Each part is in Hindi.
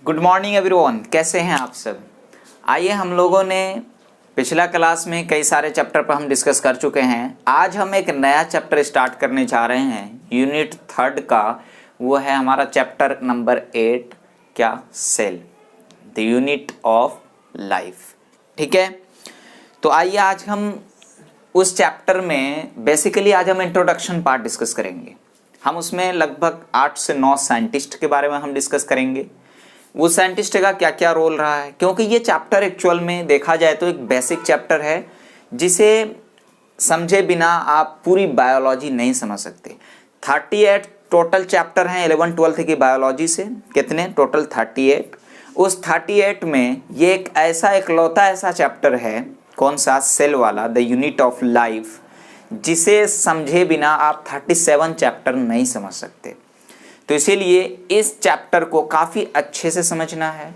गुड मॉर्निंग एवरीवन, कैसे हैं आप सब। आइए, हम लोगों ने पिछला क्लास में कई सारे चैप्टर पर हम डिस्कस कर चुके हैं। आज हम एक नया चैप्टर स्टार्ट करने जा रहे हैं यूनिट 3 का। वो है हमारा चैप्टर नंबर 8, क्या, cell, the unit of life. ठीक है, तो आइए आज हम उस चैप्टर में बेसिकली आज हम इंट्रोडक्शन पार्ट डिस्कस करेंगे। हम उसमें लगभग 8 से 9 साइंटिस्ट के बारे में हम डिस्कस करेंगे। वो साइंटिस्ट का क्या क्या रोल रहा है, क्योंकि ये चैप्टर एक्चुअल में देखा जाए तो एक बेसिक चैप्टर है जिसे समझे बिना आप पूरी बायोलॉजी नहीं समझ सकते। 38 टोटल चैप्टर हैं 11 12 की बायोलॉजी से। कितने टोटल? 38। उस 38 में ये एक ऐसा इकलौता ऐसा चैप्टर है, कौन सा? सेल वाला, द यूनिट ऑफ लाइफ, जिसे समझे बिना आप 37 चैप्टर नहीं समझ सकते। तो इसीलिए इस चैप्टर को काफ़ी अच्छे से समझना है।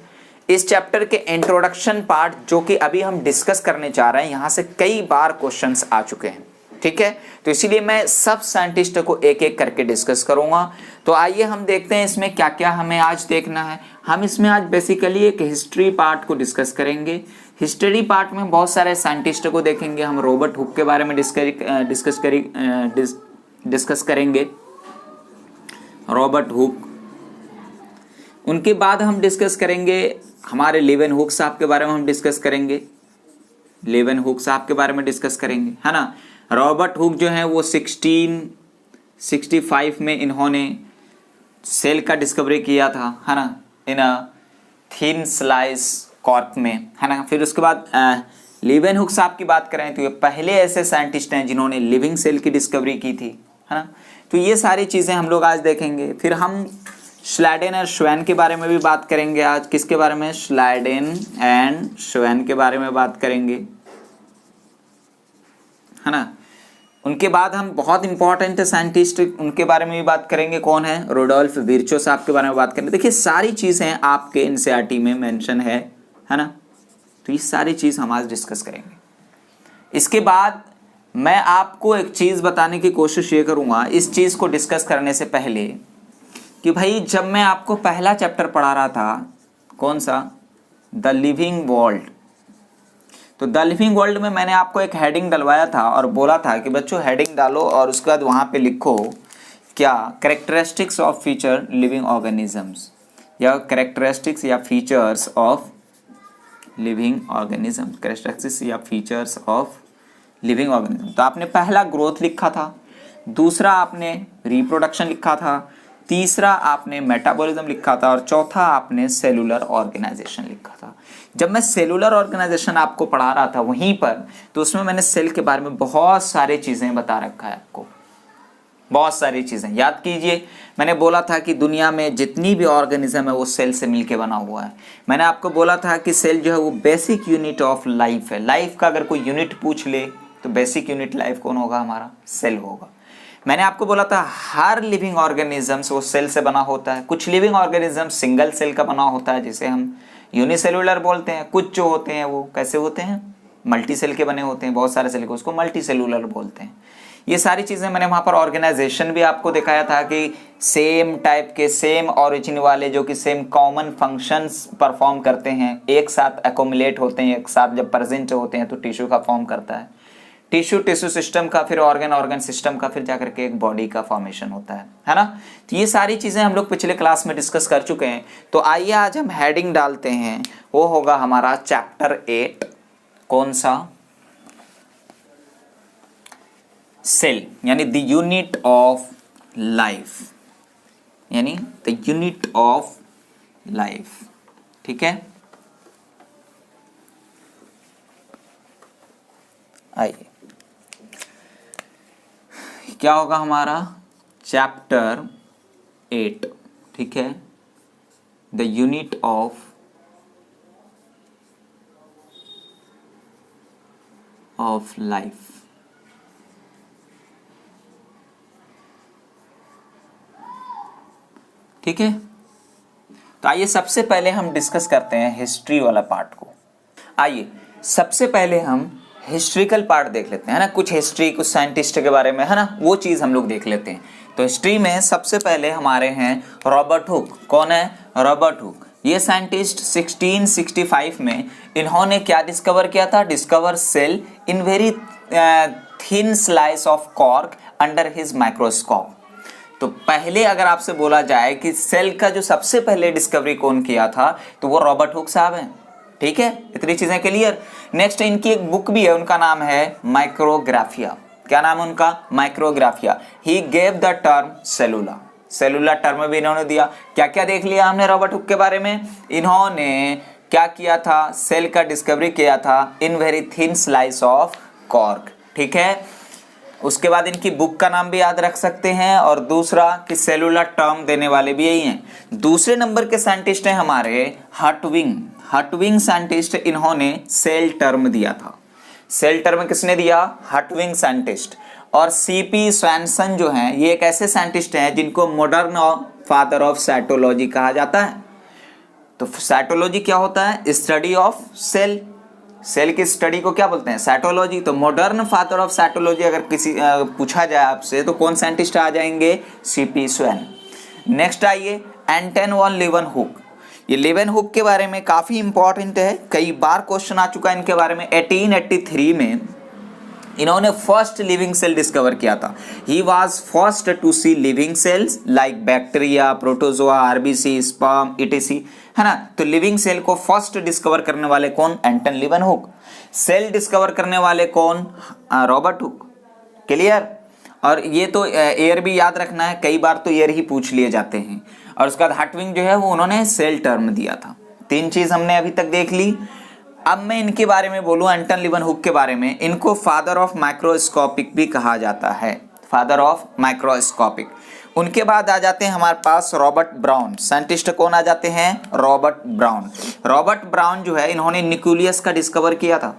इस चैप्टर के इंट्रोडक्शन पार्ट जो कि अभी हम डिस्कस करने जा रहे हैं, यहाँ से कई बार क्वेश्चंस आ चुके हैं। ठीक है, तो इसीलिए मैं सब साइंटिस्ट को एक एक करके डिस्कस करूँगा। तो आइए हम देखते हैं इसमें क्या क्या हमें आज देखना है। हम इसमें आज बेसिकली एक हिस्ट्री पार्ट को डिस्कस करेंगे। हिस्ट्री पार्ट में बहुत सारे साइंटिस्ट को देखेंगे। हम रॉबर्ट हुक के बारे में डिस्कस करेंगे, रॉबर्ट हुक। उनके बाद हम डिस्कस करेंगे हमारे लेवेनहुक साहब के बारे में हम डिस्कस करेंगे, लेवेनहुक साहब के बारे में डिस्कस करेंगे, है ना। रॉबर्ट हुक जो है वो 1665 में इन्होंने सेल का डिस्कवरी किया था, है ना, इन थिन स्लाइस कॉर्क में, है ना। फिर उसके बाद लेवेनहुक साहब की बात करें तो ये पहले ऐसे साइंटिस्ट हैं जिन्होंने लिविंग सेल की डिस्कवरी की थी, है ना। तो ये सारी चीज़ें हम लोग आज देखेंगे। फिर हम श्लाइडेन और श्वेन के बारे में भी बात करेंगे आज। किसके बारे में? श्लाइडेन एंड श्वेन के बारे में बात करेंगे, है ना। उनके बाद हम बहुत इंपॉर्टेंट साइंटिस्ट उनके बारे में भी बात करेंगे। कौन है? रुडोल्फ विर्चो साहब के बारे में बात करेंगे। देखिए सारी चीज़ें आपके एनसीईआरटी में मेंशन है ना। तो ये सारी चीज़ हम आज डिस्कस करेंगे। इसके बाद मैं आपको एक चीज़ बताने की कोशिश ये करूँगा इस चीज़ को डिस्कस करने से पहले कि भाई जब मैं आपको पहला चैप्टर पढ़ा रहा था, कौन सा? The living world. तो द लिविंग वर्ल्ड में मैंने आपको एक हेडिंग डलवाया था और बोला था कि बच्चों हेडिंग डालो और उसके बाद वहाँ पे लिखो क्या? Characteristics of future living organisms, या कैरेक्टरिस्टिक्स या features of living organism, characteristics या फीचर्स ऑफ लिविंग ऑर्गेनिज्म। तो आपने पहला ग्रोथ लिखा था, दूसरा आपने रिप्रोडक्शन लिखा था, तीसरा आपने मेटाबॉलिज्म लिखा था और चौथा आपने सेलुलर ऑर्गेनाइजेशन लिखा था। जब मैं सेलुलर ऑर्गेनाइजेशन आपको पढ़ा रहा था वहीं पर, तो उसमें मैंने सेल के बारे में बहुत सारी चीज़ें बता रखा है आपको, बहुत सारी चीज़ें याद कीजिए। मैंने बोला था कि दुनिया में जितनी भी ऑर्गेनिज्म है वो सेल से मिलके बना हुआ है। मैंने आपको बोला था कि सेल जो है वो बेसिक यूनिट ऑफ लाइफ है। लाइफ का अगर कोई यूनिट पूछ ले तो बेसिक यूनिट लाइफ कौन होगा? हमारा सेल होगा। मैंने आपको बोला था हर लिविंग ऑर्गेनिजम्स वो सेल से बना होता है। कुछ लिविंग ऑर्गेनिज्म सिंगल सेल का बना होता है जिसे हम यूनिसेलुलर बोलते हैं। कुछ जो होते हैं वो कैसे होते हैं? मल्टी सेल के बने होते हैं, बहुत सारे सेल को, उसको मल्टी सेलुलर बोलते हैं। ये सारी चीज़ें मैंने वहाँ पर ऑर्गेनाइजेशन भी आपको दिखाया था कि सेम टाइप के, सेम ऑरिजिन वाले, जो कि सेम कॉमन फंक्शंस परफॉर्म करते हैं, एक साथ एकोमुलेट होते हैं, एक साथ जब प्रेजेंट होते हैं तो टिश्यू का फॉर्म करता है। टिश्यू सिस्टम का, फिर ऑर्गन सिस्टम का, फिर जाकर के एक बॉडी का फॉर्मेशन होता है ना। तो ये सारी चीज़ें हम लोग पिछले क्लास में डिस्कस कर चुके हैं। तो आइए आज हम हेडिंग डालते हैं, वो होगा हमारा चैप्टर 8, कौन सा? सेल, यानी द यूनिट ऑफ लाइफ, यानी द यूनिट ऑफ लाइफ। ठीक है, आइए क्या होगा हमारा? चैप्टर 8, ठीक है, द यूनिट ऑफ लाइफ। ठीक है, तो आइए सबसे पहले हम डिस्कस करते हैं हिस्ट्री वाला पार्ट को। आइए सबसे पहले हम हिस्ट्रिकल पार्ट देख लेते हैं, है ना। कुछ हिस्ट्री, कुछ साइंटिस्ट के बारे में, है ना, वो चीज़ हम लोग देख लेते हैं। तो हिस्ट्री में सबसे पहले हमारे हैं रॉबर्ट हुक। कौन है? Robert Hooke. ये साइंटिस्ट 1665 में इन्होंने क्या डिस्कवर किया था? Discover cell in very thin slice of cork under his microscope. तो पहले अगर आपसे बोला जाए कि सेल का जो सबसे पहले डिस्कवरी कौन किया था, तो वो रॉबर्ट हुक साहब हैं। ठीक है, इतनी चीजें क्लियर। नेक्स्ट इनकी एक बुक भी है, उनका नाम है माइक्रोग्राफिया। क्या नाम है उनका? Micrographia. He gave the term cellula, cellular term भी इन्होंने दिया। क्या क्या देख लिया हमने रॉबर्ट हुक के बारे में? इन्होंने क्या किया था? सेल का डिस्कवरी किया था इन very thin slice of cork. ठीक है, उसके बाद इनकी बुक का नाम भी याद रख सकते हैं, और दूसरा कि सेलुलर टर्म देने वाले भी यही हैं। दूसरे नंबर के साइंटिस्ट हैं हमारे हर्टविंग। हर्टविंग साइंटिस्ट, इन्होंने सेल टर्म दिया था। सेल टर्म किसने दिया? हर्टविंग साइंटिस्ट। और सीपी स्वैनसन जो हैं, ये एक ऐसे साइंटिस्ट हैं जिनको मॉडर्न फादर ऑफ साइटोलॉजी कहा जाता है। तो साइटोलॉजी क्या होता है? Study of cell. सेल की स्टडी को क्या बोलते हैं? साइटोलॉजी। तो मॉडर्न फादर ऑफ साइटोलॉजी अगर किसी पूछा जाए आपसे, तो कौन साइंटिस्ट आ जाएंगे? CP swan. नेक्स्ट आइए एंटन वॉन लीवनहुक। ये लीवनहुक के बारे में काफी इंपॉर्टेंट है, कई बार क्वेश्चन आ चुका है इनके बारे में। 1883 में इन्होंने फर्स्ट लिविंग सेल डिस्कवर किया था। He was first to see living cells like bacteria, protozoa, RBC, sperm, etc, है ना। तो लिविंग सेल को फर्स्ट डिस्कवर करने वाले कौन? एंटन लीवनहुक। सेल डिस्कवर करने वाले कौन? Robert Hooke. क्लियर। और ये तो एयर भी याद रखना है, कई बार तो एयर ही पूछ लिए जाते हैं। और उसके बाद हर्टविंग जो है वो उन्होंने सेल टर्म दिया था। तीन चीज हमने अभी तक देख ली। अब मैं इनके बारे में बोलूं, एंटन लीवनहुक के बारे में, इनको फादर ऑफ माइक्रोस्कोपिक भी कहा जाता है, फादर ऑफ माइक्रोस्कोपिक। उनके बाद आ जाते हैं हमारे पास रॉबर्ट ब्राउन। साइंटिस्ट कौन आ जाते हैं? Robert brown. रॉबर्ट ब्राउन जो है, इन्होंने न्यूक्लियस का डिस्कवर किया था।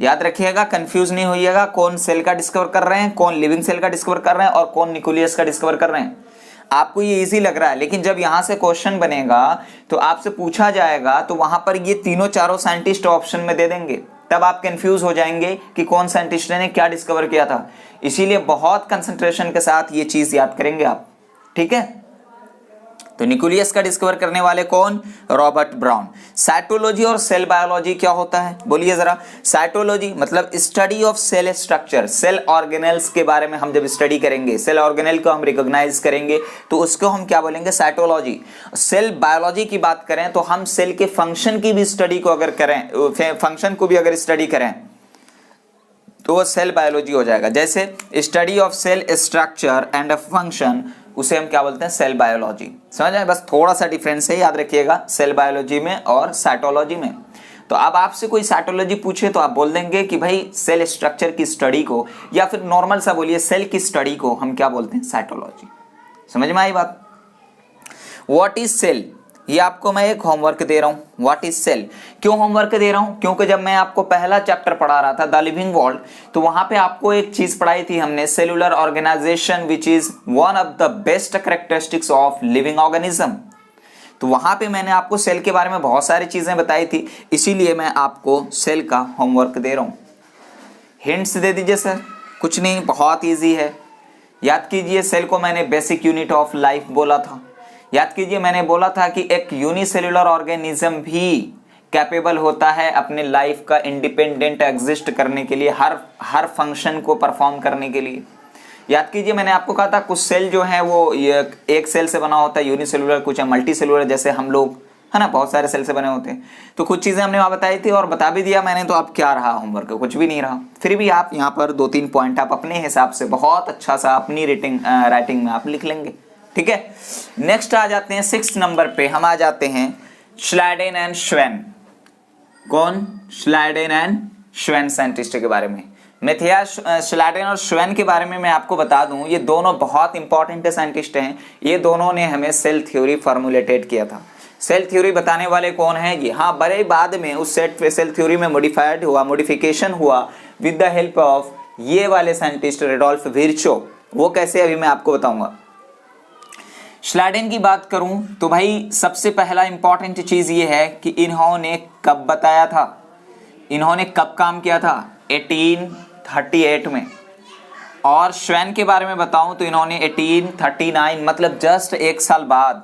याद रखिएगा, कंफ्यूज नहीं होइएगा, कौन सेल का डिस्कवर कर रहे हैं, कौन लिविंग सेल का डिस्कवर कर रहे हैं और कौन न्यूक्लियस का डिस्कवर कर रहे हैं। आपको ये इजी लग रहा है, लेकिन जब यहां से क्वेश्चन बनेगा तो आपसे पूछा जाएगा, तो वहां पर ये तीनों चारों साइंटिस्ट ऑप्शन में दे देंगे, तब आप कंफ्यूज हो जाएंगे कि कौन साइंटिस्ट ने क्या डिस्कवर किया था। इसीलिए बहुत कंसंट्रेशन के साथ ये चीज याद करेंगे आप। ठीक है, तो न्यूक्लियस का डिस्कवर करने वाले कौन? Robert Brown. साइटोलॉजी और सेल बायोलॉजी क्या होता है? बोलिए जरा। साइटोलॉजी मतलब study of cell structure, cell organelles के बारे में हम जब स्टडी करेंगे, सेल ऑर्गेनेल को हम रिकॉग्नाइज करेंगे, तो उसको हम क्या बोलेंगे? साइटोलॉजी। सेल बायोलॉजी की बात करें तो हम सेल के फंक्शन की भी स्टडी को अगर करें, फंक्शन को भी अगर स्टडी करें, तो वो सेल बायोलॉजी हो जाएगा। जैसे study of cell structure and function, उसे हम क्या बोलते हैं? Cell biology. समझ आए? बस थोड़ा सा डिफरेंस है, याद रखिएगा, सेल बायोलॉजी में और साइटोलॉजी में। तो अब आपसे कोई साइटोलॉजी पूछे तो आप बोल देंगे कि भाई सेल स्ट्रक्चर की स्टडी को, या फिर नॉर्मल सा बोलिए सेल की स्टडी को हम क्या बोलते हैं? साइटोलॉजी। समझ में आई बात? व्हाट इज सेल, ये आपको मैं एक होमवर्क दे रहा हूं। व्हाट इज सेल क्यों होमवर्क दे रहा हूं? क्योंकि जब मैं आपको पहला चैप्टर पढ़ा रहा था द लिविंग वर्ल्ड, तो वहां पे आपको एक चीज पढ़ाई थी हमने, cellular organisation which is one of the best characteristics of living organism. तो वहां पे मैंने आपको सेल के बारे में बहुत सारी चीजें बताई थी, इसीलिए मैं आपको सेल का होमवर्क दे रहा हूं। हिंट्स दे दीजिए सर। कुछ नहीं, बहुत ईजी है। याद कीजिए, सेल को मैंने बेसिक यूनिट ऑफ लाइफ बोला था। याद कीजिए, मैंने बोला था कि एक यूनिसेलुलर ऑर्गेनिज्म भी कैपेबल होता है अपने लाइफ का इंडिपेंडेंट एग्जिस्ट करने के लिए, हर फंक्शन को परफॉर्म करने के लिए। याद कीजिए, मैंने आपको कहा था कुछ सेल जो है वो एक सेल से बना होता है यूनिसेलुलर, कुछ है मल्टी सेलुलर, जैसे हम लोग, है ना, बहुत सारे सेल से बने होते हैं। तो कुछ चीजें हमने वहां बताई थी और बता भी दिया मैंने, तो अब क्या रहा होमवर्क? कुछ भी नहीं रहा। फिर भी आप यहाँ पर 2-3 पॉइंट आप अपने हिसाब से बहुत अच्छा सा अपनी राइटिंग में आप लिख लेंगे। ठीक है, नेक्स्ट आ जाते हैं 6 नंबर पे, हम आ जाते हैं श्लाइडेन एंड श्वेन। कौन? श्लाइडेन एंड श्वेन साइंटिस्ट के बारे में। मैथियास श्लाइडेन और श्वेन के बारे में मैं आपको बता दूं, ये दोनों बहुत इंपॉर्टेंट साइंटिस्ट हैं। ये दोनों ने हमें सेल थ्योरी फॉर्मुलेटेड किया था। सेल थ्योरी बताने वाले कौन है ये? हाँ, बड़े बाद में उस सेट पे सेल थ्योरी में मॉडिफिकेशन हुआ विद द हेल्प ऑफ ये वाले साइंटिस्ट रुडोल्फ विर्चो। वो कैसे, अभी मैं आपको बताऊंगा। श्लाइडेन की बात करूं तो भाई सबसे पहला इंपॉर्टेंट चीज ये है कि इन्होंने कब बताया था, इन्होंने कब काम किया था? 1838 में। और श्वेन के बारे में बताऊं तो इन्होंने 1839, मतलब जस्ट 1 साल बाद,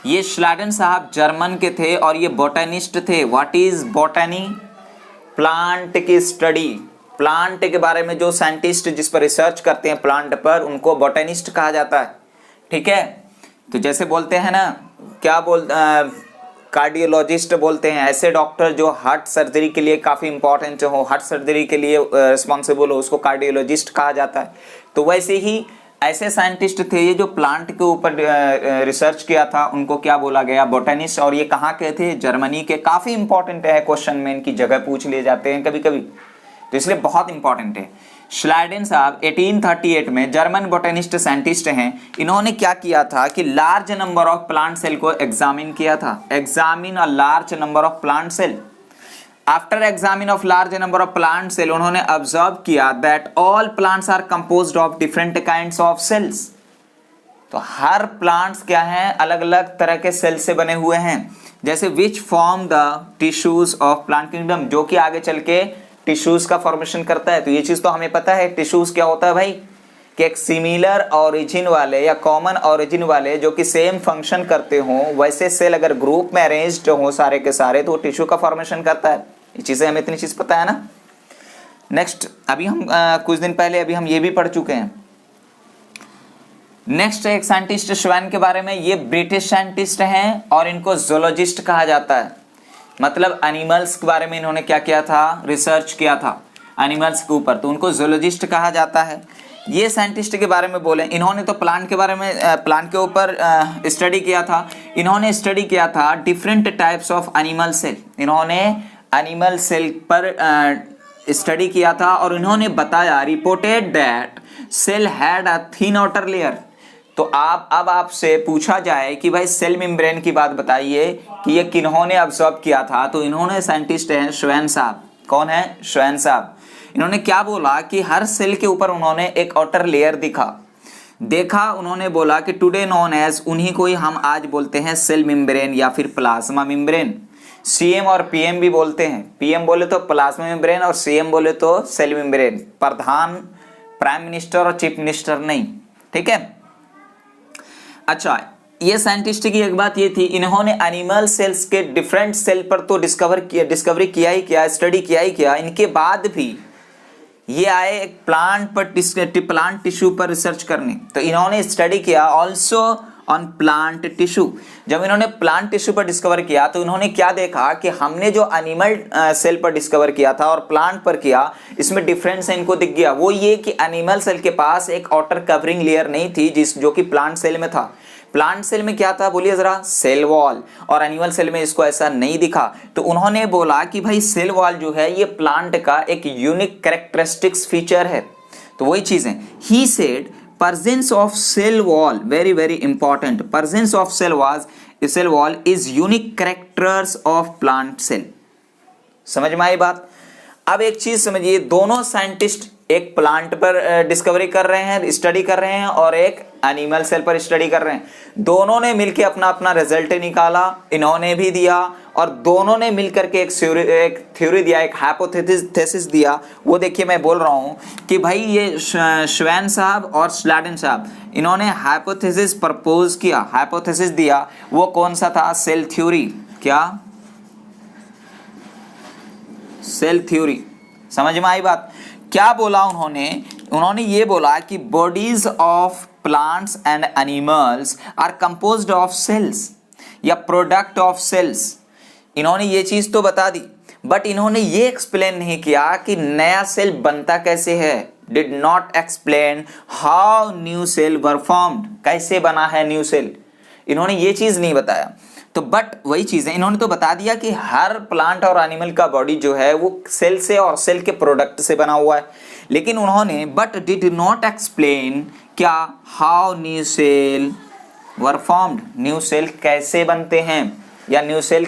ये श्लाडन साहब जर्मन के थे और ये बोटेनिस्ट थे। What is बोटेनी? प्लांट की स्टडी, प्लांट के बारे में जो साइंटिस्ट जिस पर रिसर्च करते हैं प्लांट पर, उनको बोटेनिस्ट कहा जाता है। ठीक है, तो जैसे बोलते हैं ना, क्या कार्डियोलॉजिस्ट बोलते हैं, ऐसे डॉक्टर जो हार्ट सर्जरी के लिए काफ़ी इंपॉर्टेंट हो, हार्ट सर्जरी के लिए रिस्पॉन्सिबल हो, उसको कार्डियोलॉजिस्ट कहा जाता है। तो वैसे ही ऐसे साइंटिस्ट थे ये जो प्लांट के ऊपर रिसर्च किया था, उनको क्या बोला गया? बोटेनिस्ट। और ये कहाँ के थे? जर्मनी के। काफ़ी इंपॉर्टेंट है, क्वेश्चन में इनकी जगह पूछ लिए जाते हैं कभी कभी, तो इसलिए बहुत इंपॉर्टेंट है। श्लाडेन साहब 1838 में जर्मन बोटेनिस्ट साइंटिस्ट हैं। इन्होंने क्या किया था कि large number of plant cell को एग्जामिन किया था। Examine a large number of plant cell. After examine of large number of plant cell, उन्होंने ऑब्जर्व किया that all plants are composed of different kinds of cells. तो हर प्लांट्स क्या हैं? अलग अलग तरह के सेल से बने हुए हैं। जैसे which form the tissues of plant kingdom, जो कि आगे चल के टिश्यूज का फॉर्मेशन करता है। तो ये चीज तो हमें पता है। टिश्यूज क्या होता है भाई? कि एक सिमिलर ऑरिजिन वाले या कॉमन ऑरिजिन वाले जो कि सेम फंक्शन करते हो, वैसे सेल अगर ग्रुप में अरेंज्ड हो सारे के सारे, तो वो टिश्यू का फॉर्मेशन करता है। ये चीजें हमें इतनी चीज पता है ना। नेक्स्ट, अभी हम कुछ दिन पहले अभी हम ये भी पढ़ चुके हैं। नेक्स्ट एक साइंटिस्ट श्वेन के बारे में। ये ब्रिटिश साइंटिस्ट हैं और इनको जूलॉजिस्ट कहा जाता है। मतलब एनिमल्स के बारे में इन्होंने क्या किया था? रिसर्च किया था एनिमल्स के ऊपर, तो उनको जूलॉजिस्ट कहा जाता है। ये साइंटिस्ट के बारे में बोले, इन्होंने तो प्लांट के बारे में प्लांट के ऊपर स्टडी किया था। इन्होंने स्टडी किया था different types of animal cell. इन्होंने एनिमल सेल पर स्टडी किया था और इन्होंने बताया, reported that cell had a thin outer layer. तो अब आपसे पूछा जाए कि भाई सेल मेम्ब्रेन की बात बताइए कि ये किन्होंने ऑब्जर्व किया था, तो इन्होंने साइंटिस्ट हैं श्वेन साहब। कौन है? श्वेन साहब। इन्होंने क्या बोला कि हर सेल के ऊपर उन्होंने एक आउटर लेयर देखा। उन्होंने बोला कि टुडे नोन एज, उन्हीं को ही हम आज बोलते हैं सेल मेम्ब्रेन या फिर प्लाज्मा मेम्ब्रेन। सीएम और पीएम भी बोलते हैं। पीएम बोले तो प्लाज्मा मेम्ब्रेन और सीएम बोले तो सेल मेम्ब्रेन। प्रधान, प्राइम मिनिस्टर और चीफ मिनिस्टर नहीं। ठीक है। अच्छा, ये साइंटिस्ट की एक बात ये थी, इन्होंने एनिमल सेल्स के डिफरेंट सेल पर तो डिस्कवरी किया ही किया, स्टडी किया ही किया। इनके बाद भी ये आए एक प्लांट टिश्यू पर रिसर्च करने, तो इन्होंने स्टडी किया ऑल्सो ऑन प्लांट टिश्यू। जब इन्होंने प्लांट टिश्यू पर डिस्कवर किया तो इन्होंने क्या देखा कि हमने जो एनिमल सेल पर डिस्कवर किया था और प्लांट पर किया, इसमें डिफरेंस इनको दिख गया। वो ये कि एनिमल सेल के पास एक आउटर कवरिंग लेयर नहीं थी जो कि प्लांट सेल में था। प्लांट सेल में क्या था बोलिए जरा? Cell wall. और एनिमल सेल में इसको ऐसा नहीं दिखा। तो उन्होंने बोला कि भाई सेल वॉल जो है ये प्लांट का एक यूनिक कैरेक्टरिस्टिक्स फीचर है। तो वही चीजें he said, presence of cell wall, very very important, presence of cell wall is unique characters of plant cell। समझ में आई बात? अब एक चीज समझिए, दोनों साइंटिस्ट एक प्लांट पर डिस्कवरी कर रहे हैं, स्टडी कर रहे हैं, और एक एनिमल सेल पर स्टडी कर रहे हैं। दोनों ने मिलकर अपना अपना रिजल्ट निकाला, इन्होंने भी दिया, और दोनों ने मिलकर के एक थ्योरी दिया, एक हाइपोथेसिस दिया। वो देखिए मैं बोल रहा हूँ कि भाई ये श्वेन साहब और श्लाडेन साहब, इन्होंने हाइपोथेसिस प्रपोज किया, हाइपोथेसिस दिया। वो कौन सा था? Cell theory. क्या? Cell theory. समझ में आई बात? क्या बोला उन्होंने ये बोला कि bodies of plants and animals are composed of cells या प्रोडक्ट ऑफ सेल्स। इन्होंने ये चीज तो बता दी, बट इन्होंने ये एक्सप्लेन नहीं किया कि नया सेल बनता कैसे है। Did not explain how new cell were formed, कैसे बना है न्यू सेल, इन्होंने ये चीज नहीं बताया। तो बट वही चीज़ है, इन्होंने तो बता दिया कि हर प्लांट और एनिमल का बॉडी जो है वो सेल से और सेल के प्रोडक्ट से बना हुआ है। लेकिन उन्होंने बट डिड नॉट एक्सप्लेन क्या how new cell were formed, new cell कैसे बनते हैं या न्यू सेल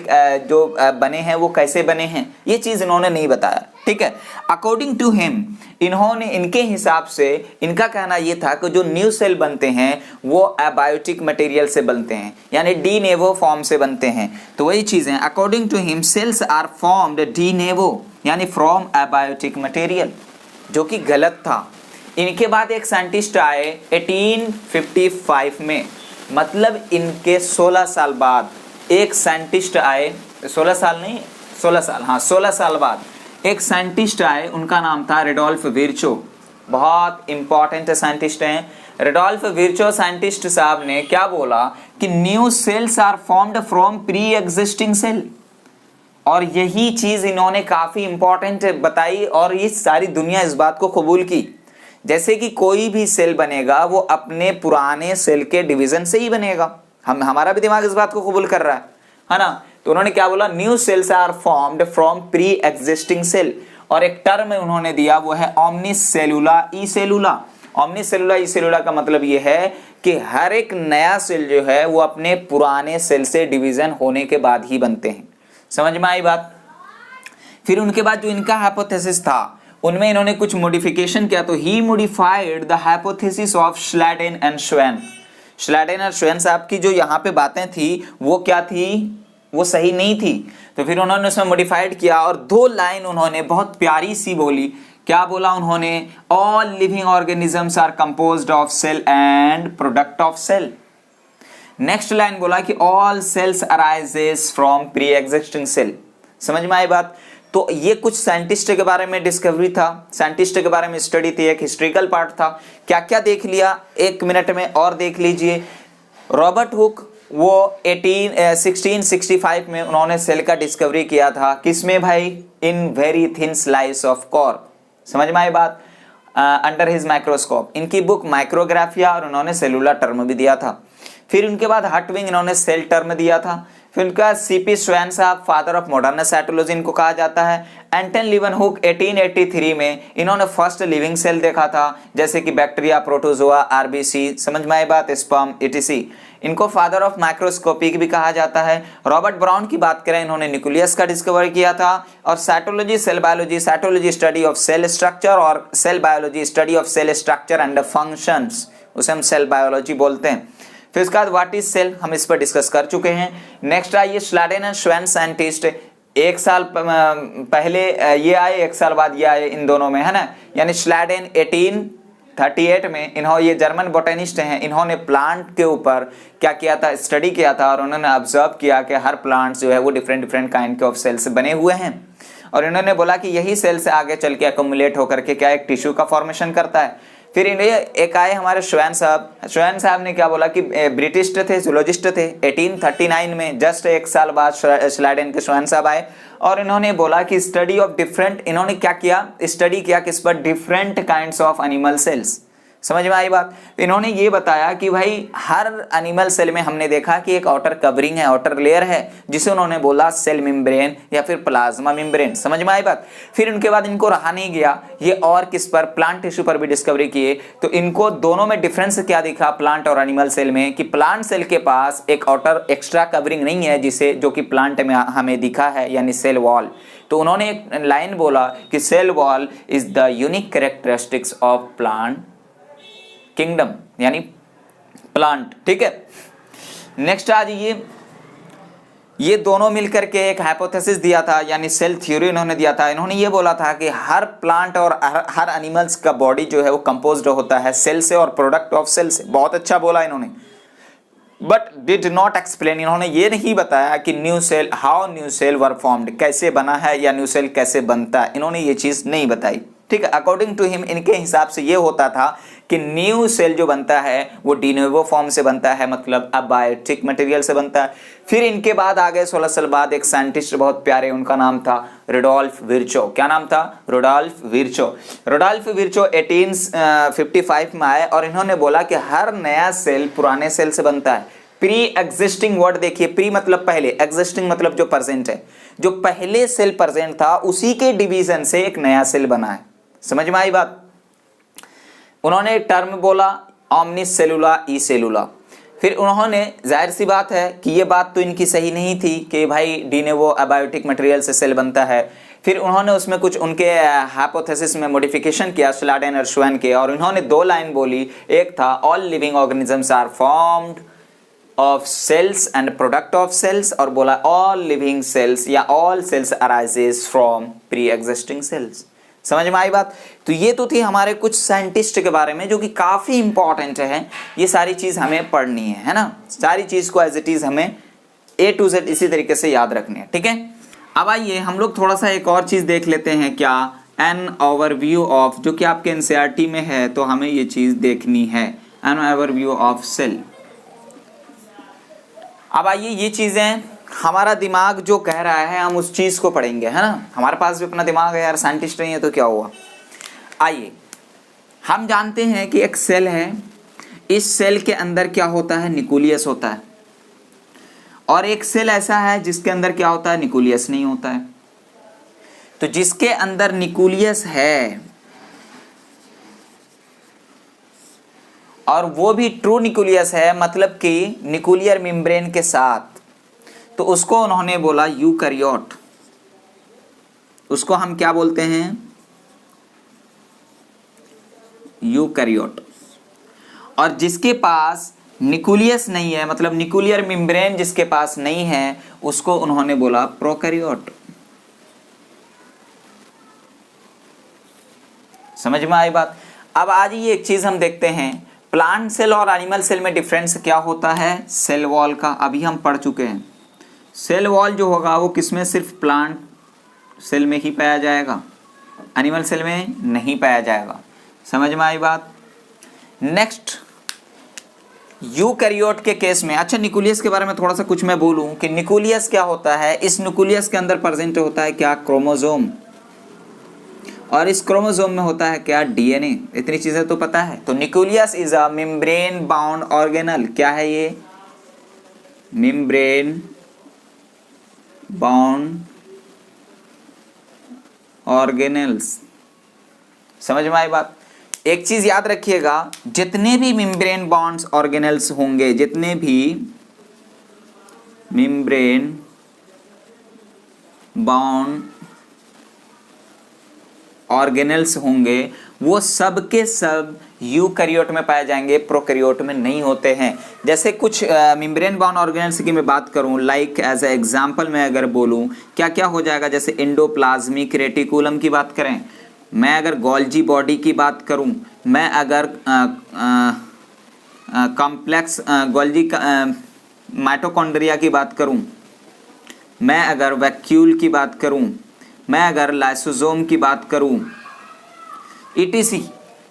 जो बने हैं वो कैसे बने हैं, ये चीज़ इन्होंने नहीं बताया। ठीक है। अकॉर्डिंग टू हिम, इन्होंने इनके हिसाब से इनका कहना ये था कि जो न्यू सेल बनते हैं वो एबायोटिक मटेरियल से बनते हैं, यानी डी नेवो फॉर्म से बनते हैं। तो वही चीज़ें, according to him cells are formed de novo यानी फ्रॉम एबायोटिक मटेरियल, जो कि गलत था। इनके बाद एक साइंटिस्ट आए 1855 में, मतलब इनके 16 साल बाद एक साइंटिस्ट आए, 16 साल नहीं, 16 साल, हाँ 16 साल बाद एक साइंटिस्ट आए, उनका नाम था रेडोल्फ विर्चो। बहुत इंपॉर्टेंट साइंटिस्ट हैं रेडोल्फ विर्चो। साइंटिस्ट साहब ने क्या बोला कि new cells are formed from pre existing cell, और यही चीज इन्होंने काफी इंपॉर्टेंट बताई और ये सारी दुनिया इस बात को कबूल की। जैसे कि कोई भी सेल बनेगा वो अपने पुराने सेल के डिवीजन से ही बनेगा, हमारा भी दिमाग इस बात को कबूल कर रहा है ना। तो उन्होंने क्या बोला, new cells are formed from pre existing cell, और एक टर्म उन्होंने दिया वो है ओमनिस सेलुला ई सेलुला। ओमनिस सेलुला ई सेलुला का मतलब ये है कि हर एक नया सेल जो है वो अपने पुराने सेल से डिवीजन होने के बाद ही बनते हैं। समझ में आई बात। फिर उनके बाद जो इनका हाइपोथेसिस था उनमें इन्होंने कुछ मॉडिफिकेशन किया, तो he modified the hypothesis of Schleiden and Schwann. Schleiden और श्वेन साहब की जो यहाँ पे बातें थी वो क्या थी, वो सही नहीं थी, तो फिर उन्होंने उसमें मॉडिफाइड किया और 2 लाइन उन्होंने बहुत प्यारी सी बोली। क्या बोला उन्होंने, all living organisms are composed of cell and product of cell. Next line बोला कि all cells arises from pre existing cell. समझ में आई बात। तो ये कुछ साइंटिस्ट के बारे में डिस्कवरी था, साइंटिस्ट के बारे में स्टडी थी, एक हिस्ट्रिकल पार्ट था। क्या क्या देख लिया 1 मिनट में और देख लीजिए। रॉबर्ट हुक वो 1665 में उन्होंने सेल का डिस्कवरी किया था, किसमें भाई, इन very thin slice of cork. समझ में आई बात, अंडर हिज माइक्रोस्कोप। इनकी बुक माइक्रोग्राफिया, और उन्होंने सेलुलर टर्म भी दिया था। फिर उनके बाद हटविंग इन्होंने सेल टर्म दिया था। फिर उनका सीपी श्वेन साहब फादर ऑफ मॉडर्न साइटोलॉजी इनको कहा जाता है। एंटन लीवनहुक 1883 में इन्होंने फर्स्ट लिविंग सेल देखा था, जैसे कि बैक्टीरिया, प्रोटोजोआ, आरबीसी। समझ में आई बात, स्पर्म, इटीसी। इनको फादर ऑफ माइक्रोस्कोपिक भी कहा जाता है। रॉबर्ट ब्राउन की बात करें, इन्होंने न्यूक्लियस का डिस्कवर किया था। और cytology, cell biology, cytology study of cell structure, और cell biology study of cell structure and functions, उसे हम सेल बायोलॉजी बोलते हैं। फिर उसके बाद व्हाट इज सेल, हम इस पर डिस्कस कर चुके हैं। नेक्स्ट आइए श्लैडेन एंड श्वेन साइंटिस्ट, 1 साल पहले ये आए, 1 साल बाद ये आए, इन दोनों में है ना। यानी श्लैडेन 1838 में, इन्होंने, ये जर्मन बोटेनिस्ट हैं, इन्होंने प्लांट के ऊपर क्या किया था, स्टडी किया था, और उन्होंने ऑब्जर्व किया कि हर प्लांट जो है वो डिफरेंट डिफरेंट काइंड के ऑफ सेल्स बने हुए हैं। और इन्होंने बोला कि यही सेल से आगे चल के अकोमुलेट होकर के क्या एक टिश्यू का फॉर्मेशन करता है। फिर एक आए हमारे श्वेन साहब। श्वेन साहब ने क्या बोला कि ब्रिटिश थे, जूलॉजिस्ट थे। 1839 में जस्ट 1 साल बाद श्लैडेन के श्वेन साहब आए, और इन्होंने बोला कि स्टडी ऑफ डिफरेंट, इन्होंने क्या किया, स्टडी किया किस पर, different kinds of animal cells. समझ में आई बात। इन्होंने ये बताया कि भाई हर एनिमल सेल में हमने देखा कि एक आउटर कवरिंग है, आउटर लेयर है, जिसे उन्होंने बोला सेल मेम्ब्रेन या फिर प्लाज्मा मेम्ब्रेन। समझ में आई बात। फिर उनके बाद इनको रहा नहीं गया, ये और किस पर, प्लांट टिश्यू पर भी डिस्कवरी किए। तो इनको दोनों में डिफरेंस क्या दिखा, प्लांट और एनिमल सेल में, कि प्लांट सेल के पास एक आउटर एक्स्ट्रा कवरिंग नहीं है, जिसे जो कि प्लांट में हमें दिखा है, यानी सेल वॉल। तो उन्होंने एक लाइन बोला कि cell wall is the unique characteristics of plant kingdom, यानी प्लांट। ठीक है, नेक्स्ट आज ये दोनों मिलकर के एक हाइपोथेसिस दिया था, यानी सेल थ्योरी इन्होंने दिया था। इन्होंने ये बोला था कि हर प्लांट और हर एनिमल्स का बॉडी जो है वो कंपोज्ड होता है सेल से और प्रोडक्ट ऑफ सेल से। बहुत अच्छा बोला इन्होंने, बट डिड नॉट एक्सप्लेन, इन्होंने ये नहीं बताया कि new cell, how new cell were formed, कैसे बना है या न्यू सेल कैसे बनता है, इन्होंने ये चीज नहीं बताई। ठीक है, अकॉर्डिंग टू हिम, इनके हिसाब से ये होता था कि न्यू सेल जो बनता है वो डिनोवो फॉर्म से बनता है, मतलब अबायोटिक मटेरियल से बनता है। फिर इनके बाद आ गए 16 साल बाद एक साइंटिस्ट बहुत प्यारे, उनका नाम था रुडोल्फ विर्चो। क्या नाम था, रुडोल्फ विर्चो। रुडोल्फ विर्चो 1855 में आए, और इन्होंने बोला कि हर नया सेल पुराने सेल से बनता है। प्री एग्जिस्टिंग वर्ड देखिए, प्री मतलब पहले, एग्जिस्टिंग मतलब जो प्रेजेंट है, जो पहले सेल प्रेजेंट था उसी के डिवीजन से एक नया सेल बना है। समझ में आई बात। उन्होंने एक टर्म बोला ओमनिस सेलुला ई सेलुला। फिर उन्होंने, जाहिर सी बात है कि ये बात तो इनकी सही नहीं थी कि भाई डिनोवो अबायोटिक मटेरियल से सेल बनता है। फिर उन्होंने उसमें कुछ उनके हाइपोथेसिस में मॉडिफिकेशन किया श्लैडेन और श्वेन के, और उन्होंने 2 लाइन बोली। एक था all living organisms are formed of cells and product of cells, और बोला ऑल लिविंग सेल्स या all cells arises from pre existing cells. समझ में आई बात। तो ये तो थी हमारे कुछ साइंटिस्ट के बारे में जो कि काफी इंपॉर्टेंट है, ये सारी चीज हमें पढ़नी है ना, सारी चीज को एज इट इज हमें A to Z इसी तरीके से याद रखनी है, ठीक है। अब आइए हम लोग थोड़ा सा एक और चीज देख लेते हैं, क्या एन ओवरव्यू ऑफ, जो कि आपके एनसीईआरटी में है, तो हमें ये चीज देखनी है, एन ओवरव्यू ऑफ सेल। अब आइए ये चीजें हमारा दिमाग जो कह रहा है हम उस चीज को पढ़ेंगे, है ना। हमारे पास भी अपना दिमाग है यार, साइंटिस्ट नहीं है तो क्या हुआ। आइए हम जानते हैं कि एक सेल है, इस सेल के अंदर क्या होता है, न्यूक्लियस होता है, और एक सेल ऐसा है जिसके अंदर क्या होता है, न्यूक्लियस नहीं होता है। तो जिसके अंदर न्यूक्लियस है और वो भी ट्रू न्यूक्लियस है, मतलब कि न्यूक्लियर मेम्ब्रेन के साथ, तो उसको उन्होंने बोला यूकैरियोट। उसको हम क्या बोलते हैं, यूकैरियोट। और जिसके पास न्यूक्लियस नहीं है, मतलब न्यूक्लियर मेम्ब्रेन जिसके पास नहीं है, उसको उन्होंने बोला प्रोकैरियोट। समझ में आई बात। अब आज ये एक चीज हम देखते हैं, प्लांट सेल और एनिमल सेल में डिफरेंस क्या होता है, सेल वॉल का अभी हम पढ़ चुके हैं। सेल वॉल जो होगा वो किसमें, सिर्फ प्लांट सेल में ही पाया जाएगा, एनिमल सेल में नहीं पाया जाएगा। समझ में आई बात। नेक्स्ट यूकैरियोट के केस में, अच्छा न्यूक्लियस के बारे में थोड़ा सा कुछ मैं बोलूं कि न्यूक्लियस क्या होता है। इस न्यूक्लियस के अंदर प्रेजेंट होता है क्या, क्रोमोसोम, और इस क्रोमोसोम में होता है क्या, डीएनए। इतनी चीजें तो पता है। तो nucleus is a membrane bound organelle. क्या है ये, मेम्ब्रेन बाउंड ऑर्गेनल्स। समझ में आई बात। एक चीज याद रखिएगा, जितने भी मेम्ब्रेन बाउंड्स ऑर्गेनल्स होंगे, जितने भी मेम्ब्रेन बाउंड ऑर्गेनल्स होंगे, वो सब के सब यूकैरियोट में पाए जाएंगे, प्रोकैरियोट में नहीं होते हैं। जैसे कुछ मेम्ब्रेन बाउंड ऑर्गेनल्स की मैं बात करूं, लाइक एज ए एग्जांपल मैं अगर बोलूं, क्या क्या हो जाएगा, जैसे एंडोप्लाज्मिक रेटिकुलम की बात करें, मैं अगर गोल्जी बॉडी की बात करूं, मैं अगर कॉम्प्लेक्स गोल्जी माइटोकॉन्ड्रिया की बात करूं, मैं अगर वैक्यूल की बात करूं, मैं अगर लाइसोसोम की बात करूं, ईटीसी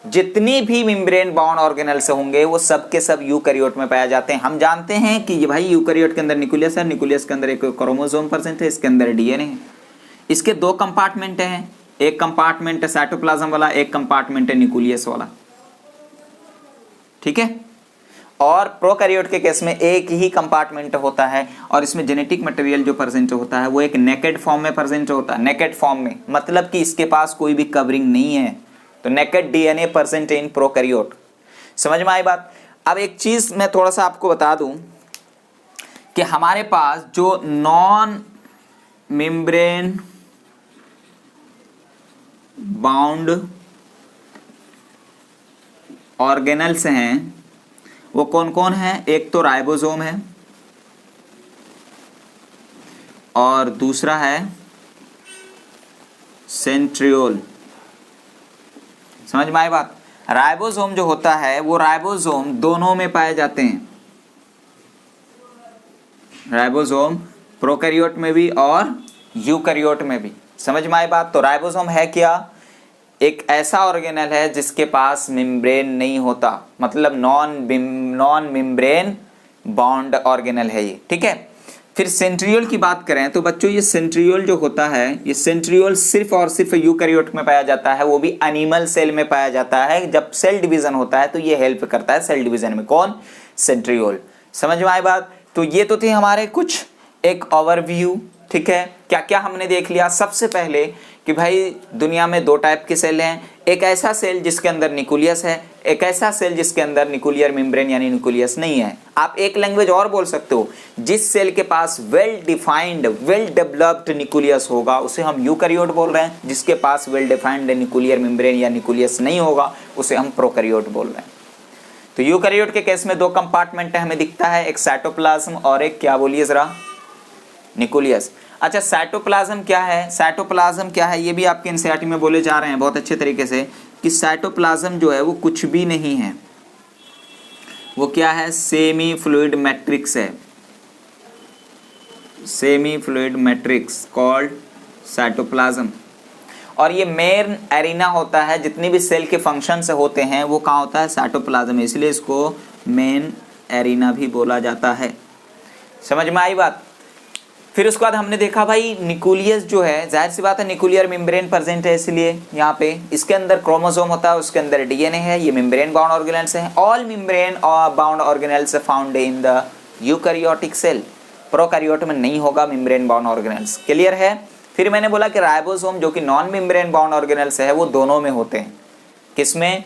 जितनी भी मेम्ब्रेन बाउंड ऑर्गेनल्स होंगे वो सब के सब यूकैरियोट में पाए जाते हैं। हम जानते हैं कि ये भाई यूकैरियोट के अंदर न्यूक्लियस है, न्यूक्लियस के अंदर एक क्रोमोसोम प्रेजेंट है, इसके अंदर डीएनए है। इसके दो कंपार्टमेंट हैं, एक कंपार्टमेंट है साइटोप्लाज्म वाला, एक कंपार्टमेंट है न्यूक्लियस वाला, ठीक है। और प्रोकैरियोट के केस में एक ही कंपार्टमेंट होता है, और इसमें जेनेटिक मटेरियल जो प्रेजेंट होता है वो एक नेकेड फॉर्म में प्रेजेंट होता है। नेकेड फॉर्म में मतलब कि इसके पास कोई भी कवरिंग नहीं है, तो naked DNA present in prokaryote. समझ में आई बात। अब एक चीज मैं थोड़ा सा आपको बता दूं कि हमारे पास जो नॉन मेम्ब्रेन बाउंड ऑर्गेनल्स हैं वो कौन कौन है। एक तो राइबोसोम है और दूसरा है सेंट्रियोल। समझ में आई बात। राइबोसोम जो होता है वो राइबोसोम दोनों में पाए जाते हैं, राइबोसोम प्रोकैरियोट में भी और यूकैरियोट में भी। समझ में आई बात। तो राइबोसोम है क्या, एक ऐसा ऑर्गेनल है जिसके पास मेम्ब्रेन नहीं होता, मतलब नॉन मेम्ब्रेन बाउंड ऑर्गेनल है ये, ठीक है। फिर सेंट्रियोल की बात करें तो बच्चों ये सेंट्रियोल जो होता है, ये सेंट्रियोल सिर्फ और सिर्फ यूकैरियोट में पाया जाता है, वो भी एनिमल सेल में पाया जाता है। जब सेल डिवीजन होता है तो ये हेल्प करता है सेल डिवीजन में, कौन, सेंट्रियोल। समझ में आई बात। तो ये तो थे हमारे कुछ एक ओवरव्यू, ठीक है। क्या क्या हमने देख लिया। सबसे पहले कि भाई दुनिया में दो टाइप के सेल हैं, एक ऐसा सेल जिसके अंदर न्यूक्लियस है, एक ऐसा सेल जिसके अंदर न्यूक्लियर मेम्ब्रेन यानी न्यूक्लियस नहीं है। आप एक लैंग्वेज और बोल सकते हो, जिस सेल के पास well defined well developed nucleus होगा उसे हम यूकैरियोट बोल रहे हैं, जिसके पास वेल डिफाइंड न्यूक्लियर मेम्ब्रेन या न्यूक्लियस नहीं होगा उसे हम प्रोकैरियोट बोल रहे हैं। तो यूकैरियोट के केस में दो कंपार्टमेंट हमें दिखता है, एक साइटोप्लाज्म और एक क्या बोलिए जरा, न्यूक्लियस। अच्छा साइटोप्लाज्म क्या है, साइटोप्लाज्म क्या है ये भी आपके एनसीईआरटी में बोले जा रहे हैं बहुत अच्छे तरीके से कि साइटोप्लाज्म जो है वो कुछ भी नहीं है, वो क्या है, सेमी फ्लूइड मैट्रिक्स है, semi fluid matrix called cytoplasm. और ये मेन एरिना होता है, जितनी भी सेल के फंक्शन से होते हैं वो कहाँ होता है, साइटोप्लाज्म में, इसलिए इसको मेन एरिना भी बोला जाता है। समझ में आई बात। फिर उसके बाद हमने देखा भाई न्यूक्लियस जो है, जाहिर सी बात है न्यूक्लियर मेम्ब्रेन प्रेजेंट है, इसलिए यहाँ पे इसके अंदर क्रोमोसोम होता है, उसके अंदर डीएनए है, ये मेम्ब्रेन बाउंड ऑर्गेनेल्स हैं। All membrane bound organelles found in the eukaryotic cell, prokaryote में नहीं होगा मेम्ब्रेन बाउंड ऑर्गेनेल्स। क्लियर है। फिर मैंने बोला कि राइबोसोम जो कि नॉन मेम्ब्रेन बाउंड ऑर्गेनेल्स है वो दोनों में होते हैं, किसमें,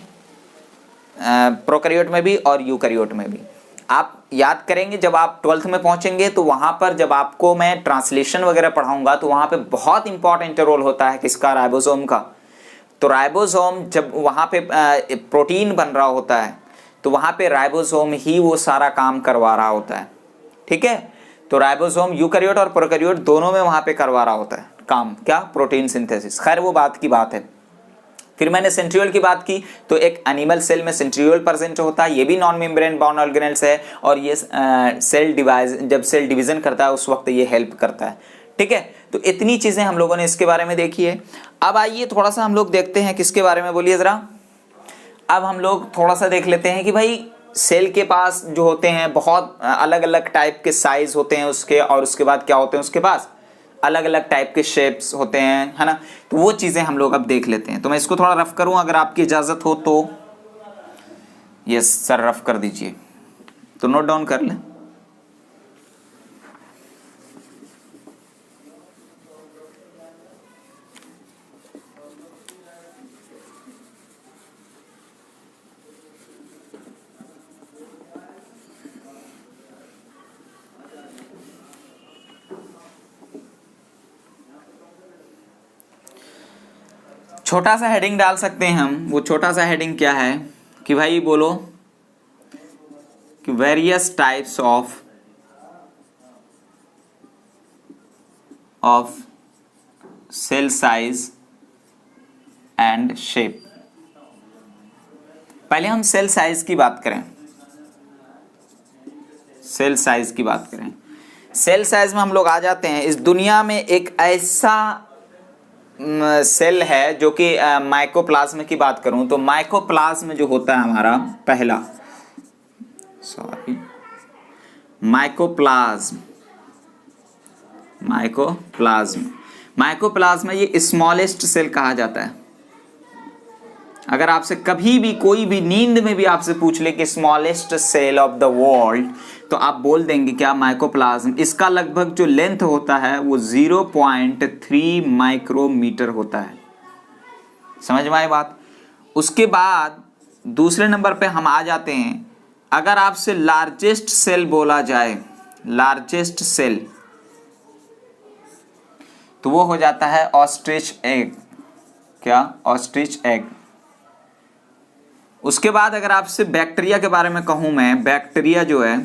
प्रोकैरियोट में भी और यूकैरियोट में भी। आप याद करेंगे जब आप 12th में पहुंचेंगे तो वहां पर जब आपको मैं ट्रांसलेशन वगैरह पढ़ाऊंगा तो वहां पे बहुत इंपॉर्टेंट रोल होता है किसका, राइबोसोम का। तो राइबोसोम जब वहां पे प्रोटीन बन रहा होता है तो वहां पे राइबोसोम ही वो सारा काम करवा रहा होता है, ठीक है। तो राइबोसोम यूकैरियोट और प्रोकैरियोट दोनों में वहां पे करवा रहा होता है काम, क्या, प्रोटीन सिंथेसिस। खैर वो बात की बात है। फिर मैंने सेंट्रियोल की बात की, तो एक एनिमल सेल में सेंट्रियोल प्रेजेंट होता है, ये भी नॉन मेम्ब्रेन बाउंड ऑर्गेनेल्स है, और ये सेल डिवाइज जब सेल डिवीजन करता है उस वक्त ये हेल्प करता है, ठीक है। तो इतनी चीजें हम लोगों ने इसके बारे में देखी है। अब आइए थोड़ा सा हम लोग देखते हैं किसके बारे में, बोलिए जरा। अब हम लोग थोड़ा सा देख लेते हैं कि भाई सेल के पास जो होते हैं बहुत अलग अलग टाइप के साइज होते हैं उसके, और उसके बाद क्या होते हैं उसके पास अलग अलग टाइप के शेप्स होते हैं, है ना। तो वो चीजें हम लोग अब देख लेते हैं। तो मैं इसको थोड़ा रफ करूं अगर आपकी इजाजत हो तो। यस सर रफ कर दीजिए, तो नोट डाउन कर लें। छोटा सा हेडिंग डाल सकते हैं हम। वो छोटा सा हेडिंग क्या है कि भाई बोलो कि various types of cell size and shape. पहले हम सेल साइज की बात करें, सेल साइज की बात करें। सेल साइज में हम लोग आ जाते हैं, इस दुनिया में एक ऐसा सेल है जो कि माइकोप्लाज्म की बात करूं तो माइकोप्लाज्म जो होता है हमारा पहला, सॉरी, माइकोप्लाज्म ये स्मॉलेस्ट सेल कहा जाता है। अगर आपसे कभी भी कोई भी नींद में भी आपसे पूछ ले कि smallest cell of the world, तो आप बोल देंगे क्या, माइकोप्लाज्म। इसका लगभग जो लेंथ होता है वो 0.3 माइक्रोमीटर होता है। समझ में आई बात। उसके बाद दूसरे नंबर पे हम आ जाते हैं, अगर आपसे लार्जेस्ट सेल बोला जाए, लार्जेस्ट सेल, तो वो हो जाता है ऑस्ट्रिच एग। क्या, ऑस्ट्रिच एग। उसके बाद अगर आपसे बैक्टीरिया के बारे में कहूं मैं, बैक्टीरिया जो है,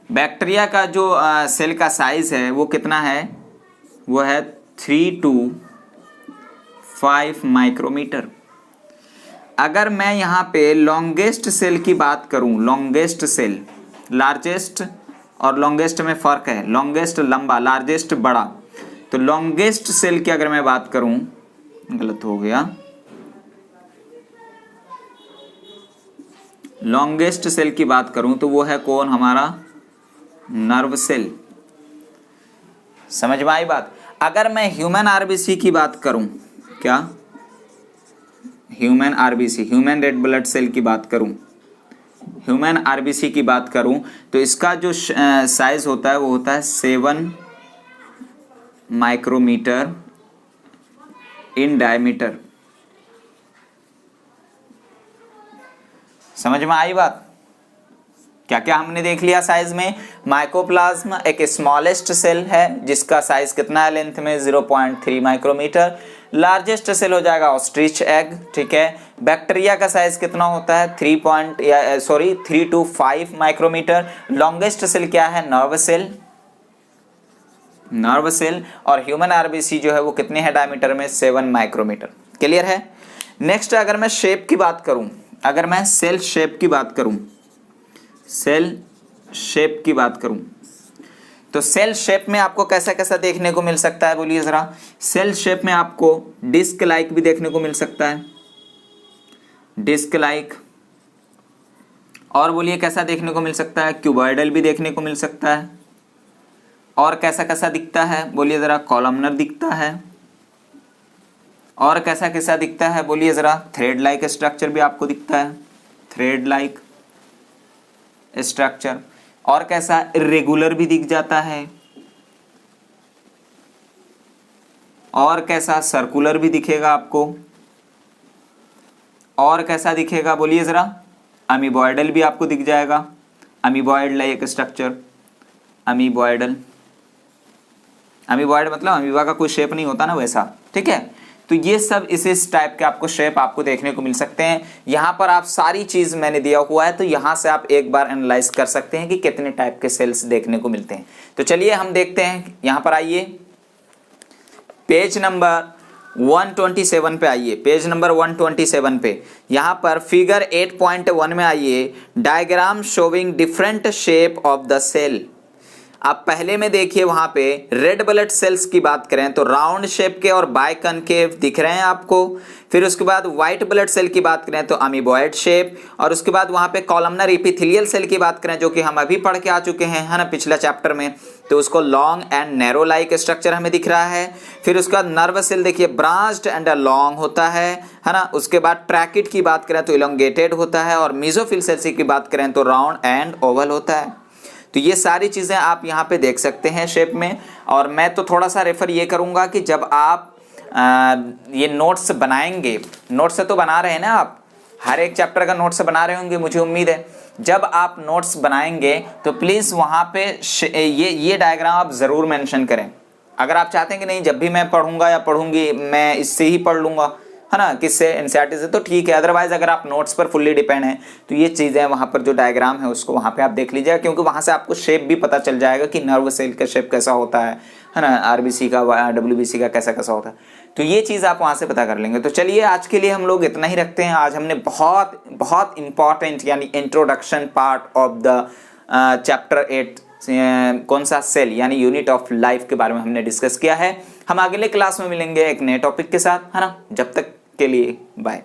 बैक्टीरिया का जो सेल का साइज है वो कितना है, वो है 3 to 5 माइक्रोमीटर। अगर मैं यहाँ पे लॉन्गेस्ट सेल की बात करूं, लॉन्गेस्ट सेल, लार्जेस्ट और लॉन्गेस्ट में फर्क है, लॉन्गेस्ट लंबा, लार्जेस्ट बड़ा। तो लॉन्गेस्ट सेल की अगर मैं बात करूं, गलत हो गया, लॉन्गेस्ट सेल की बात करूं तो वो है कौन, हमारा नर्व सेल। समझ में आई बात। अगर मैं ह्यूमन आरबीसी की बात करूं, क्या, human RBC, human red blood cell की बात करूं, ह्यूमन आरबीसी की बात करूं तो इसका जो साइज होता है वो होता है 7 माइक्रोमीटर इन डायमीटर। समझ में आई बात। क्या क्या हमने देख लिया साइज में। माइकोप्लाज्म एक स्मॉलेस्ट सेल है जिसका साइज कितना है लेंथ में, 0.3 माइक्रोमीटर। लार्जेस्ट सेल हो जाएगा ऑस्ट्रिच एग, ठीक है। बैक्टीरिया का साइज कितना होता है 3 to 5 माइक्रोमीटर। लॉन्गेस्ट सेल क्या है नर्व सेल। और ह्यूमन आरबीसी जो है वो कितने है डायमीटर में 7 माइक्रोमीटर। क्लियर है। नेक्स्ट अगर मैं शेप की बात करूं, अगर मैं सेल शेप की बात करूं तो सेल शेप में आपको कैसा कैसा देखने को मिल सकता है बोलिए जरा। सेल शेप में आपको डिस्क लाइक भी देखने को मिल सकता है, डिस्क लाइक। और बोलिए कैसा देखने को मिल सकता है, क्यूबॉइडल भी देखने को मिल सकता है। और कैसा कैसा दिखता है बोलिए जरा, कॉलमनर दिखता है। और कैसा कैसा दिखता है बोलिए जरा, थ्रेड लाइक स्ट्रक्चर भी आपको दिखता है, थ्रेड लाइक स्ट्रक्चर। और कैसा इरेगुलर भी दिख जाता है। और कैसा सर्कुलर भी दिखेगा आपको। और कैसा दिखेगा बोलिए जरा, अमीबॉइडल भी आपको दिख जाएगा, अमीबॉइड लाइक स्ट्रक्चर। अमीबॉइड मतलब अमीबा का कोई शेप नहीं होता ना वैसा, ठीक है। तो ये सब इस टाइप के आपको शेप आपको देखने को मिल सकते हैं। यहाँ पर आप सारी चीज मैंने दिया हुआ है, तो यहाँ से आप एक बार एनालाइज कर सकते हैं कि कितने टाइप के सेल्स देखने को मिलते हैं। तो चलिए हम देखते हैं, यहाँ पर आइए पेज नंबर 127 पे आइए, पेज नंबर 127 पे। यहाँ पर फिगर 8.1 में आइए, diagram showing different shape of the cell. आप पहले में देखिए वहां पे रेड ब्लड सेल्स की बात करें तो राउंड शेप के और बाइकनकेव दिख रहे हैं आपको। फिर उसके बाद व्हाइट ब्लड सेल की बात करें तो अमीबॉइड शेप। और उसके बाद वहां पे कॉलमनर एपिथेलियल सेल की बात करें जो कि हम अभी पढ़ के आ चुके हैं, है ना, पिछला चैप्टर में, तो उसको long and narrow like structure हमें दिख रहा है। फिर उसके बाद नर्व सेल देखिए ब्रांच्ड एंड लॉन्ग होता है ना। उसके बाद ट्रैकिड की बात करें तो इलोंगेटेड होता है। और मेसोफिल सेल्स की बात करें तो राउंड एंड ओवल होता है। तो ये सारी चीज़ें आप यहाँ पे देख सकते हैं शेप में। और मैं तो थोड़ा सा रेफर ये करूँगा कि जब आप ये नोट्स बनाएंगे, नोट्स तो बना रहे हैं ना आप, हर एक चैप्टर का नोट्स बना रहे होंगे मुझे उम्मीद है। जब आप नोट्स बनाएंगे तो प्लीज़ वहाँ पे ये डायग्राम आप ज़रूर मेंशन करें। अगर आप चाहते हैं कि नहीं जब भी मैं पढ़ूंगा या पढ़ूंगी मैं इससे ही पढ़ लूँगा, है ना, किससे, एनसीईआरटी से, तो ठीक है। अदरवाइज अगर आप नोट्स पर फुल्ली डिपेंड हैं तो ये चीज़ें वहाँ पर जो डायग्राम है उसको वहाँ पे आप देख लीजिएगा, क्योंकि वहाँ से आपको शेप भी पता चल जाएगा कि नर्व सेल का शेप कैसा होता है ना, आरबीसी का, डब्ल्यूबीसी का कैसा कैसा होता है। तो ये चीज़ आप वहाँ से पता कर लेंगे। तो चलिए आज के लिए हम लोग इतना ही रखते हैं। आज हमने बहुत बहुत इंपॉर्टेंट यानी introduction part of the chapter 8 कौन सा, सेल यानी यूनिट ऑफ लाइफ के बारे में हमने डिस्कस किया है। हम अगले क्लास में मिलेंगे एक नए टॉपिक के साथ, है ना। जब तक के लिए बाय।